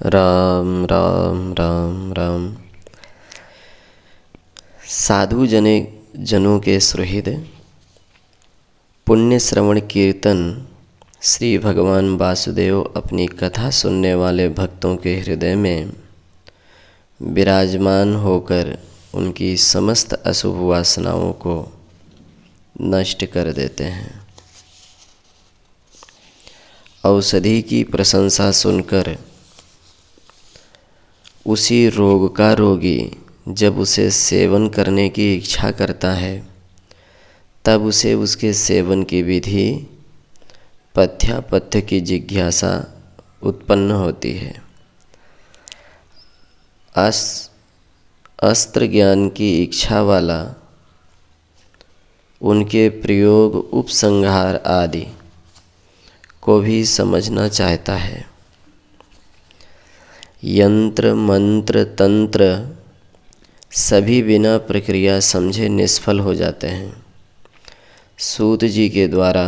राम राम राम राम। साधु जनों के सुहृद पुण्य श्रवण कीर्तन श्री भगवान वासुदेव अपनी कथा सुनने वाले भक्तों के हृदय में विराजमान होकर उनकी समस्त अशुभ वासनाओं को नष्ट कर देते हैं। औषधि की प्रशंसा सुनकर उसी रोग का रोगी जब उसे सेवन करने की इच्छा करता है तब उसे उसके सेवन की विधि पथ्यापथ्य की जिज्ञासा उत्पन्न होती है। अस्त्र ज्ञान की इच्छा वाला उनके प्रयोग उपसंहार आदि को भी समझना चाहता है। यंत्र मंत्र तंत्र सभी बिना प्रक्रिया समझे निष्फल हो जाते हैं। सूत जी के द्वारा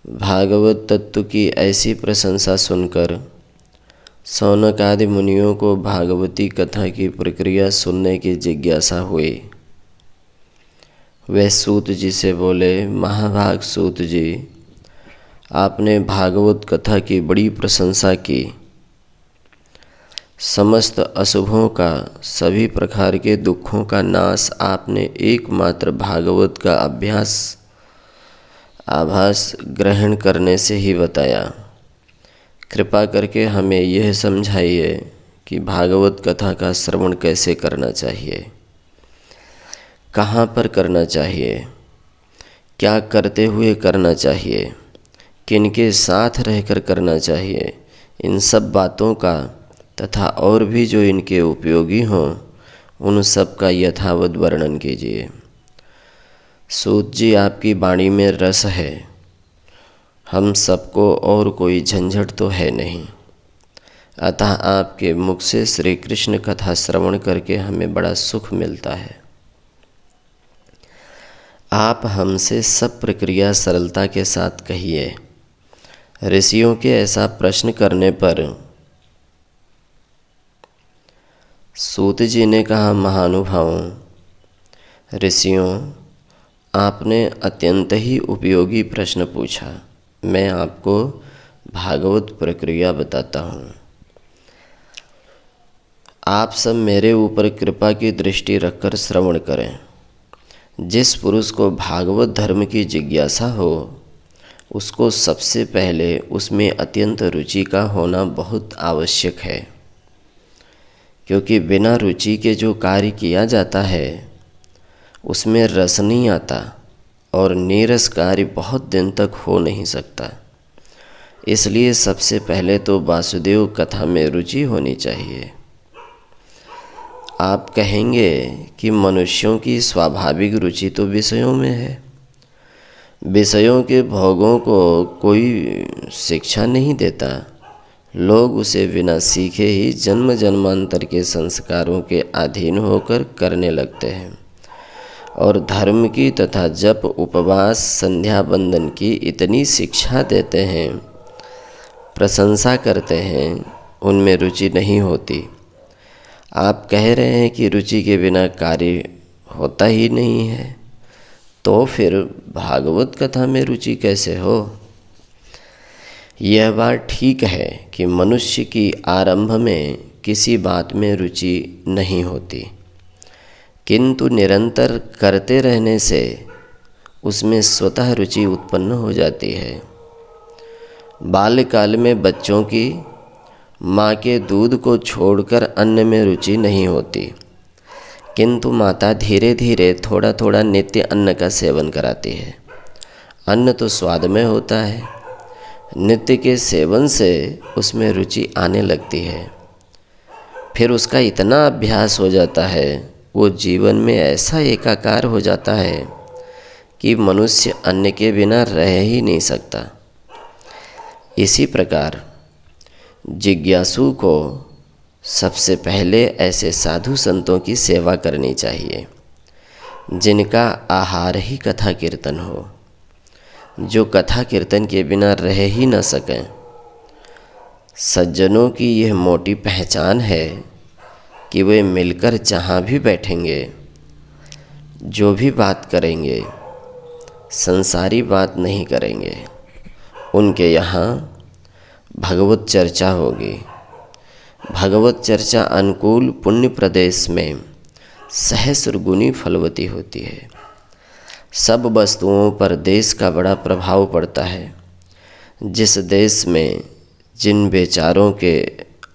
भागवत तत्व की ऐसी प्रशंसा सुनकर शौनक आदि मुनियों को भागवती कथा की प्रक्रिया सुनने की जिज्ञासा हुई। वे सूत जी से बोले, महाभाग सूत जी, आपने भागवत कथा की बड़ी प्रशंसा की। समस्त अशुभों का, सभी प्रकार के दुखों का नाश आपने एकमात्र भागवत का आभास ग्रहण करने से ही बताया। कृपा करके हमें यह समझाइए कि भागवत कथा का श्रवण कैसे करना चाहिए, कहाँ पर करना चाहिए, क्या करते हुए करना चाहिए, किनके साथ रहकर करना चाहिए। इन सब बातों का तथा और भी जो इनके उपयोगी हों उन सब का यथावत वर्णन कीजिए। सूत जी, आपकी वाणी में रस है, हम सबको और कोई झंझट तो है नहीं, अतः आपके मुख से श्री कृष्ण कथा श्रवण करके हमें बड़ा सुख मिलता है। आप हमसे सब प्रक्रिया सरलता के साथ कहिए। ऋषियों के ऐसा प्रश्न करने पर सूत जी ने कहा, महानुभावों, ऋषियों, आपने अत्यंत ही उपयोगी प्रश्न पूछा। मैं आपको भागवत प्रक्रिया बताता हूँ। आप सब मेरे ऊपर कृपा की दृष्टि रखकर श्रवण करें। जिस पुरुष को भागवत धर्म की जिज्ञासा हो उसको सबसे पहले उसमें अत्यंत रुचि का होना बहुत आवश्यक है, क्योंकि बिना रुचि के जो कार्य किया जाता है उसमें रस नहीं आता और नीरस कार्य बहुत दिन तक हो नहीं सकता। इसलिए सबसे पहले तो वासुदेव कथा में रुचि होनी चाहिए। आप कहेंगे कि मनुष्यों की स्वाभाविक रुचि तो विषयों में है। विषयों के भोगों को कोई शिक्षा नहीं देता, लोग उसे बिना सीखे ही जन्म जन्मांतर के संस्कारों के अधीन होकर करने लगते हैं और धर्म की तथा जप उपवास संध्या बंदन की इतनी शिक्षा देते हैं, प्रशंसा करते हैं, उनमें रुचि नहीं होती। आप कह रहे हैं कि रुचि के बिना कार्य होता ही नहीं है, तो फिर भागवत कथा में रुचि कैसे हो? यह बात ठीक है कि मनुष्य की आरंभ में किसी बात में रुचि नहीं होती, किंतु निरंतर करते रहने से उसमें स्वतः रुचि उत्पन्न हो जाती है। बाल्यकाल में बच्चों की माँ के दूध को छोड़कर अन्न में रुचि नहीं होती, किंतु माता धीरे धीरे थोड़ा थोड़ा नित्य अन्न का सेवन कराती है। अन्न तो स्वादमय होता है, नित्य के सेवन से उसमें रुचि आने लगती है। फिर उसका इतना अभ्यास हो जाता है, वो जीवन में ऐसा एकाकार हो जाता है कि मनुष्य अन्न के बिना रह ही नहीं सकता। इसी प्रकार जिज्ञासु को सबसे पहले ऐसे साधु संतों की सेवा करनी चाहिए जिनका आहार ही कथा कीर्तन हो, जो कथा कीर्तन के बिना रह ही न सकें। सज्जनों की यह मोटी पहचान है कि वे मिलकर जहाँ भी बैठेंगे, जो भी बात करेंगे, संसारी बात नहीं करेंगे। उनके यहाँ भगवत चर्चा होगी। भगवत चर्चा अनुकूल पुण्य प्रदेश में सहस्र गुनी फलवती होती है। सब वस्तुओं पर देश का बड़ा प्रभाव पड़ता है। जिस देश में जिन विचारों के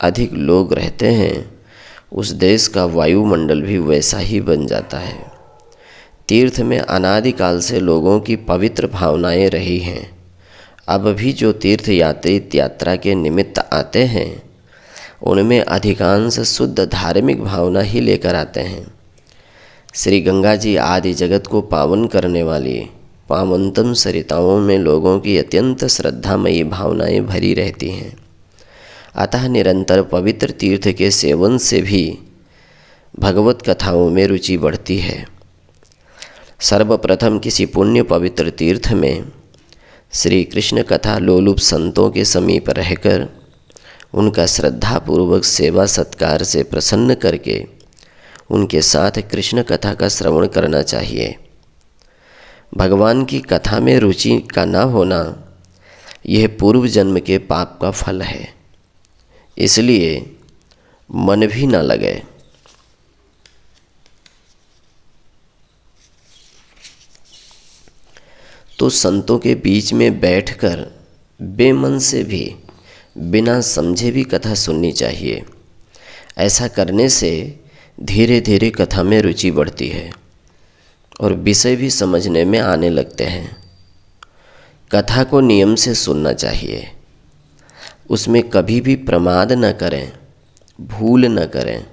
अधिक लोग रहते हैं, उस देश का वायुमंडल भी वैसा ही बन जाता है। तीर्थ में अनादिकाल से लोगों की पवित्र भावनाएं रही हैं। अब भी जो तीर्थ यात्री यात्रा के निमित्त आते हैं, उनमें अधिकांश शुद्ध धार्मिक भावना ही लेकर आते हैं। श्री गंगा जी आदि जगत को पावन करने वाली पावनतम सरिताओं में लोगों की अत्यंत श्रद्धामयी भावनाएं भरी रहती हैं। अतः निरंतर पवित्र तीर्थ के सेवन से भी भगवत कथाओं में रुचि बढ़ती है। सर्वप्रथम किसी पुण्य पवित्र तीर्थ में श्री कृष्ण कथा लोलुप संतों के समीप रहकर उनका श्रद्धापूर्वक सेवा सत्कार से प्रसन्न करके उनके साथ कृष्ण कथा का श्रवण करना चाहिए। भगवान की कथा में रुचि का न होना यह पूर्व जन्म के पाप का फल है, इसलिए मन भी न लगे। तो संतों के बीच में बैठकर बेमन से भी बिना समझे भी कथा सुननी चाहिए। ऐसा करने से धीरे धीरे कथा में रुचि बढ़ती है और विषय भी समझने में आने लगते हैं। कथा को नियम से सुनना चाहिए। उसमें कभी भी प्रमाद न करें, भूल न करें।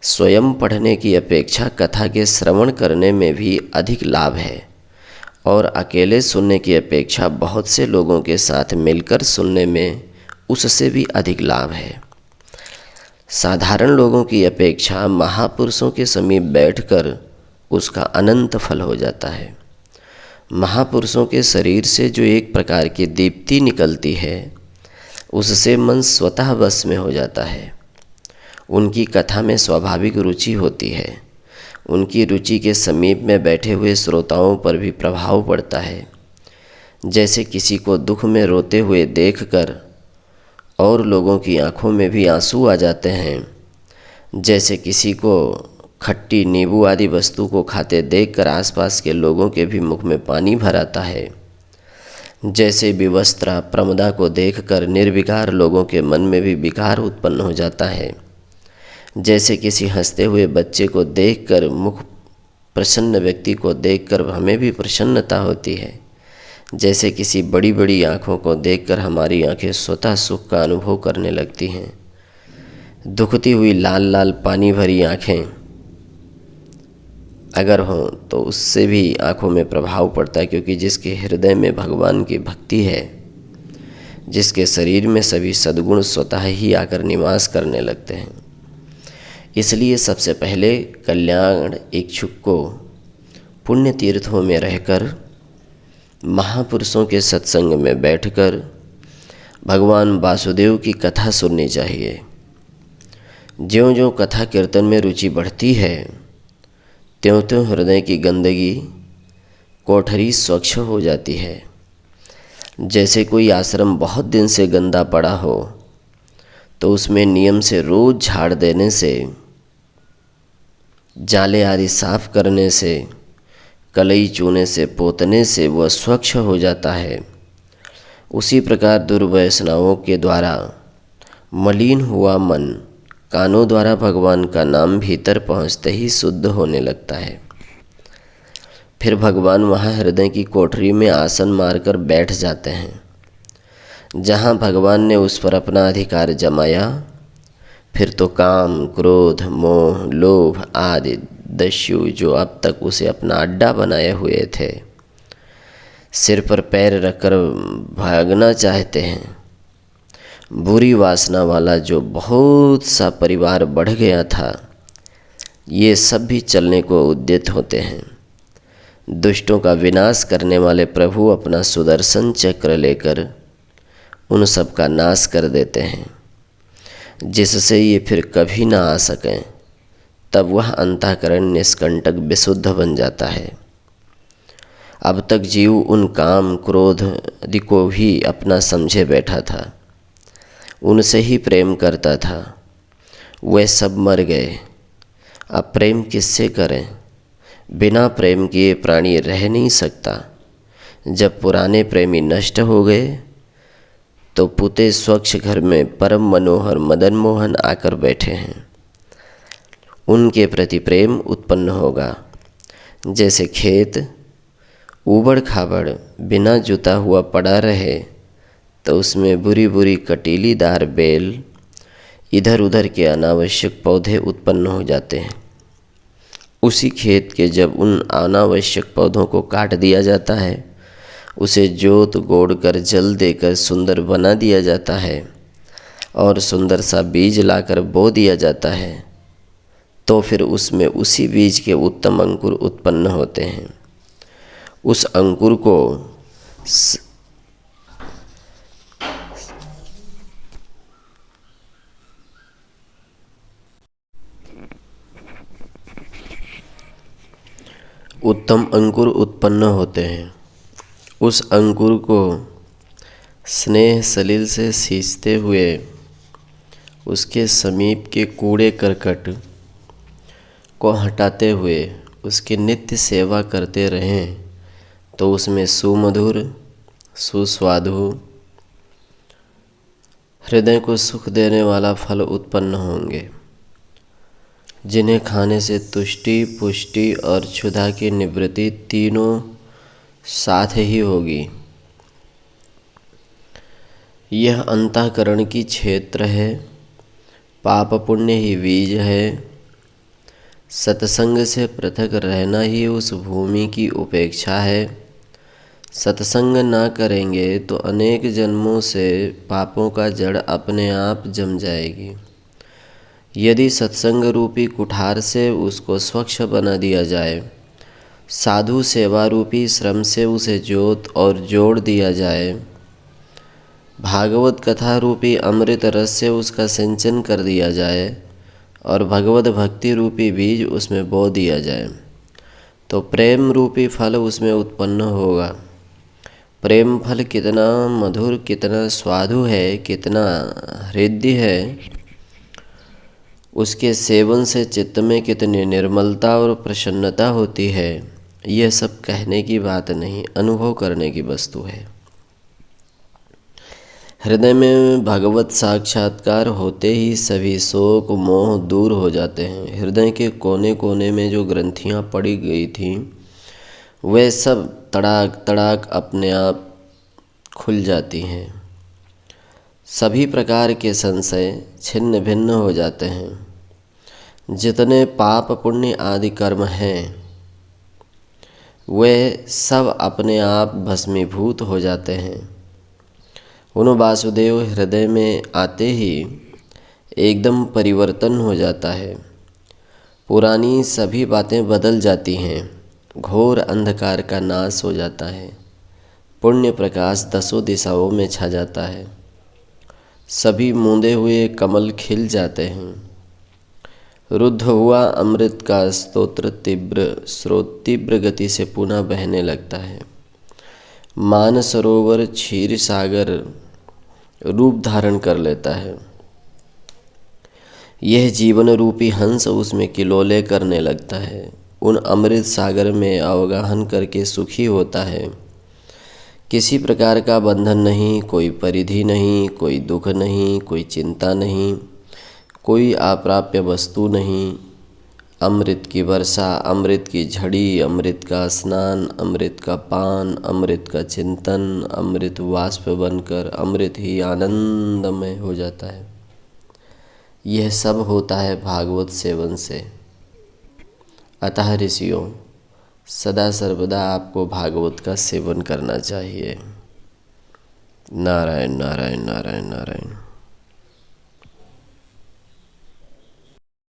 स्वयं पढ़ने की अपेक्षा कथा के श्रवण करने में भी अधिक लाभ है और अकेले सुनने की अपेक्षा बहुत से लोगों के साथ मिलकर सुनने में उससे भी अधिक लाभ है। साधारण लोगों की अपेक्षा महापुरुषों के समीप बैठकर उसका अनंत फल हो जाता है। महापुरुषों के शरीर से जो एक प्रकार की दीप्ति निकलती है, उससे मन स्वतः वश में हो जाता है। उनकी कथा में स्वाभाविक रुचि होती है। उनकी रुचि के समीप में बैठे हुए श्रोताओं पर भी प्रभाव पड़ता है। जैसे किसी को दुख में रोते हुए देखकर और लोगों की आंखों में भी आंसू आ जाते हैं, जैसे किसी को खट्टी नींबू आदि वस्तु को खाते देखकर आसपास के लोगों के भी मुख में पानी भर आता है, जैसे विवस्त्रा प्रमदा को देखकर निर्विकार लोगों के मन में भी विकार उत्पन्न हो जाता है, जैसे किसी हंसते हुए बच्चे को देखकर मुख प्रसन्न व्यक्ति को देखकर हमें भी प्रसन्नता होती है, जैसे किसी बड़ी बड़ी आँखों को देखकर हमारी आँखें स्वतः सुख का अनुभव करने लगती हैं। दुखती हुई लाल लाल पानी भरी आँखें अगर हों तो उससे भी आँखों में प्रभाव पड़ता है, क्योंकि जिसके हृदय में भगवान की भक्ति है, जिसके शरीर में सभी सद्गुण स्वतः ही आकर निवास करने लगते हैं। इसलिए सबसे पहले कल्याण इच्छुक को पुण्य तीर्थों में रहकर महापुरुषों के सत्संग में बैठकर भगवान वासुदेव की कथा सुननी चाहिए। ज्यों ज्यों कथा कीर्तन में रुचि बढ़ती है, त्यों त्यों हृदय की गंदगी कोठरी स्वच्छ हो जाती है। जैसे कोई आश्रम बहुत दिन से गंदा पड़ा हो तो उसमें नियम से रोज झाड़ देने से, जाले आदि साफ करने से, कलई चूने से पोतने से वह स्वच्छ हो जाता है। उसी प्रकार दुर्व्यसनाओं के द्वारा मलिन हुआ मन कानों द्वारा भगवान का नाम भीतर पहुँचते ही शुद्ध होने लगता है। फिर भगवान वहाँ हृदय की कोठरी में आसन मारकर बैठ जाते हैं। जहाँ भगवान ने उस पर अपना अधिकार जमाया, फिर तो काम, क्रोध, मोह, लोभ आदि दस्यु जो अब तक उसे अपना अड्डा बनाए हुए थे, सिर पर पैर रखकर भागना चाहते हैं। बुरी वासना वाला जो बहुत सा परिवार बढ़ गया था, ये सब भी चलने को उद्यत होते हैं। दुष्टों का विनाश करने वाले प्रभु अपना सुदर्शन चक्र लेकर उन सब का नाश कर देते हैं, जिससे ये फिर कभी ना आ सकें। तब वह अंतःकरण निष्कंटक विशुद्ध बन जाता है। अब तक जीव उन काम क्रोध आदि को भी अपना समझे बैठा था, उनसे ही प्रेम करता था। वे सब मर गए। अब प्रेम किससे करें? बिना प्रेम किए प्राणी रह नहीं सकता। जब पुराने प्रेमी नष्ट हो गए तो पुते स्वच्छ घर में परम मनोहर मदन मोहन आकर बैठे हैं। उनके प्रति प्रेम उत्पन्न होगा। जैसे खेत ऊबड़ खाबड़ बिना जुता हुआ पड़ा रहे तो उसमें बुरी बुरी कटीलीदार बेल, इधर उधर के अनावश्यक पौधे उत्पन्न हो जाते हैं। उसी खेत के जब उन अनावश्यक पौधों को काट दिया जाता है, उसे जोत गोड़ कर जल देकर सुंदर बना दिया जाता है और सुंदर सा बीज लाकर बो दिया जाता है, तो फिर उसमें उसी बीज के उत्तम अंकुर उत्पन्न होते हैं। उस अंकुर को उत्तम अंकुर उत्पन्न होते हैं। उस अंकुर को स्नेह सलिल से सींचते हुए उसके समीप के कूड़े करकट को हटाते हुए उसकी नित्य सेवा करते रहें तो उसमें सुमधुर सुस्वादु हृदय को सुख देने वाला फल उत्पन्न होंगे, जिन्हें खाने से तुष्टि, पुष्टि और क्षुधा की निवृत्ति तीनों साथ ही होगी। यह अंतःकरण की क्षेत्र है, पाप पुण्य ही बीज है। सत्संग से पृथक रहना ही उस भूमि की उपेक्षा है। सत्संग ना करेंगे तो अनेक जन्मों से पापों का जड़ अपने आप जम जाएगी। यदि सत्संग रूपी कुठार से उसको स्वच्छ बना दिया जाए, साधु सेवा रूपी श्रम से उसे जोत और जोड़ दिया जाए, भागवत कथा रूपी अमृत रस से उसका सिंचन कर दिया जाए और भगवत भक्ति रूपी बीज उसमें बो दिया जाए, तो प्रेम रूपी फल उसमें उत्पन्न होगा। प्रेम फल कितना मधुर, कितना स्वादु है, कितना हृदय है, उसके सेवन से चित्त में कितनी निर्मलता और प्रसन्नता होती है, यह सब कहने की बात नहीं, अनुभव करने की वस्तु है। हृदय में भगवत साक्षात्कार होते ही सभी शोक मोह दूर हो जाते हैं। हृदय के कोने कोने में जो ग्रंथियां पड़ी गई थीं, वे सब तड़ाक तड़ाक अपने आप खुल जाती हैं। सभी प्रकार के संशय छिन्न भिन्न हो जाते हैं। जितने पाप पुण्य आदि कर्म हैं, वे सब अपने आप भस्मीभूत हो जाते हैं। उन वासुदेव हृदय में आते ही एकदम परिवर्तन हो जाता है। पुरानी सभी बातें बदल जाती हैं। घोर अंधकार का नाश हो जाता है। पुण्य प्रकाश दसों दिशाओं में छा जाता है। सभी मूंदे हुए कमल खिल जाते हैं। रुद्ध हुआ अमृत का स्तोत्र स्रोत तीव्र गति से पुनः बहने लगता है। मानसरोवर क्षीर सागर रूप धारण कर लेता है। यह जीवन रूपी हंस उसमें किलोले करने लगता है। उन अमृत सागर में अवगाहन करके सुखी होता है। किसी प्रकार का बंधन नहीं, कोई परिधि नहीं, कोई दुख नहीं, कोई चिंता नहीं, कोई अप्राप्य वस्तु नहीं। अमृत की वर्षा, अमृत की झड़ी, अमृत का स्नान, अमृत का पान, अमृत का चिंतन, अमृत वाष्प बनकर अमृत ही आनंदमय हो जाता है। यह सब होता है भागवत सेवन से। अतः ऋषियों, सदा सर्वदा आपको भागवत का सेवन करना चाहिए। नारायण नारायण नारायण नारायण।